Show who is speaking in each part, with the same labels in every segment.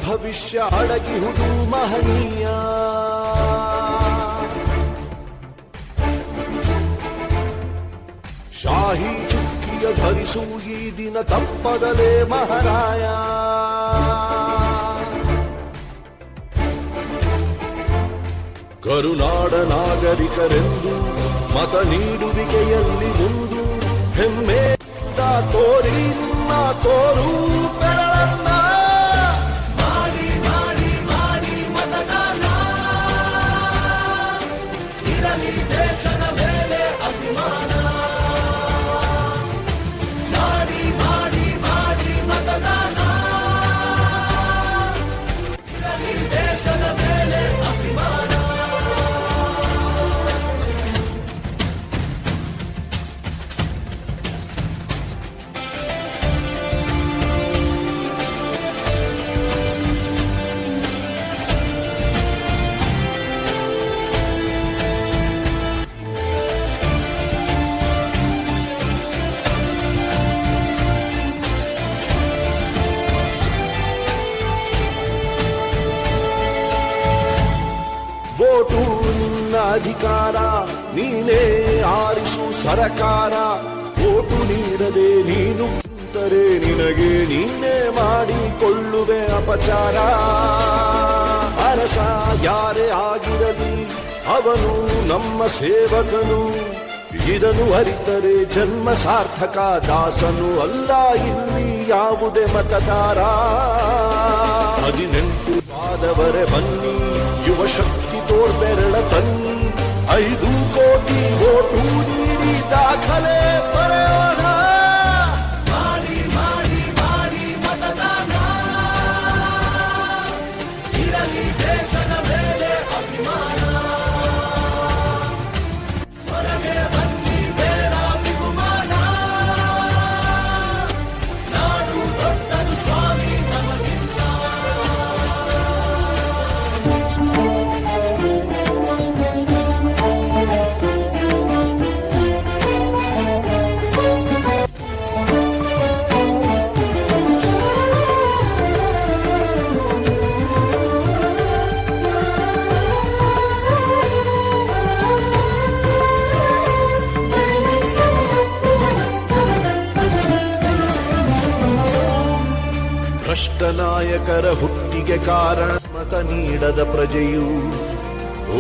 Speaker 1: ಭವಿಷ್ಯ ಅಡಗಿಹುದು ಮಹನೀಯ. ಶಾಹಿ ಚುಕ್ಕಿಯ ಧರಿಸು ಈ ದಿನ ತಪ್ಪದಲೇ ಮಹಾರಾಯ. ಕರುನಾಡ ನಾಗರಿಕರೆಂದು ಮತ ನೀಡುವಿಕೆಯಲ್ಲಿ ಮುಂದು ಹೆಮ್ಮೆಯಿಂದ ತೋರಿ ನಿಮ್ಮ ತೋರು ಬೆರಳನ್ನ. ಮಾಡಿ ಮಾಡಿ ಮಾಡಿ ಮತದಾನ, ಇರಲಿ ದೇಶದ ಮೇಲೆ ಅಭಿಮಾನ. ಮಾಡಿ ಮಾಡಿ ಮಾಡಿ ಮತದಾನ, ಇರಲಿ ದೇಶದ ಮೇಲೆ ಅಭಿಮಾನ. ವೋಟು ನಿನ್ನ ಅಧಿಕಾರ, ನೀನೇ ಆರಿಸು ಸರಕಾರ. ವೋಟು ನೀಡದೆ ನೀನು ಕುಂತರೆ ನಿನಗೆ ನೀನೇ ಮಾಡಿಕೊಳ್ಳುವೆ ಅಪಚಾರ. ಅರಸ ಯಾರೇ ಆಗಿರಲಿ ಅವನು ನಮ್ಮ ಸೇವಕನು, ಇದನ್ನು ಅರಿತರೆ ಜನ್ಮ ಸಾರ್ಥಕ. ದಾಸನು ಅಲ್ಲ ಇಲ್ಲಿ ಯಾವುದೇ ಮತದಾರ. 18 ಆದವರೆ ಬನ್ನಿ, ಯುವ ಶಕ್ತಿ ತೋರ್ಬೆರಳ ತನ್ನಿ. 5 ಕೋಟಿ ವೋಟು ನೀಡಿ ದಾಖಲೆ ಬರೆಯೋಣ. ಮಾಡಿ ಮಾಡಿ ಮಾಡಿ ಮತದಾನ, ಇರಲಿ ದೇಶದ ಮೇಲೆ ಅಭಿಮಾನ. ಹೊರಗೆ ಬನ್ನಿ ಬೇಡ ಬಿಗುಮಾನ, ನಾಡು ದೊಡ್ಡದು ಸ್ವಾಮಿ ನಮಗಿಂತ. ಭ್ರಷ್ಟ ನಾಯಕರ ಹುಟ್ಟಿಗೆ ಕಾರಣ ಮತ ನೀಡದ ಪ್ರಜೆಯು.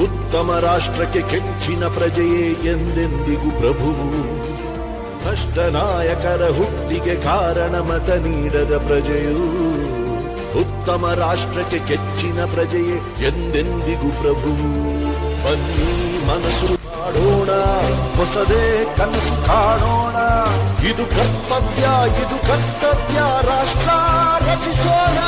Speaker 1: ಉತ್ತಮ ರಾಷ್ಟ್ರಕ್ಕೆ ಕೆಚ್ಚಿನ ಪ್ರಜೆಯೇ ಎಂದೆಂದಿಗೂ ಪ್ರಭುವು. ಭ್ರಷ್ಟ ನಾಯಕರ ಹುಟ್ಟಿಗೆ ಕಾರಣ ಮತ ನೀಡದ ಪ್ರಜೆಯು. ಉತ್ತಮ ರಾಷ್ಟ್ರಕ್ಕೆ ಕೆಚ್ಚಿನ ಪ್ರಜೆಯೇ ಎಂದೆಂದಿಗೂ ಪ್ರಭುವು. ಬನ್ನಿ ಮನಸ್ಸು ಮಾಡೋಣ, ಹೊಸದೇ ಕನಸು ಕಾಣೋಣ. ಇದು ಕರ್ತವ್ಯ ರಾಷ್ಟ್ರ ರಚಿಸೋಣ.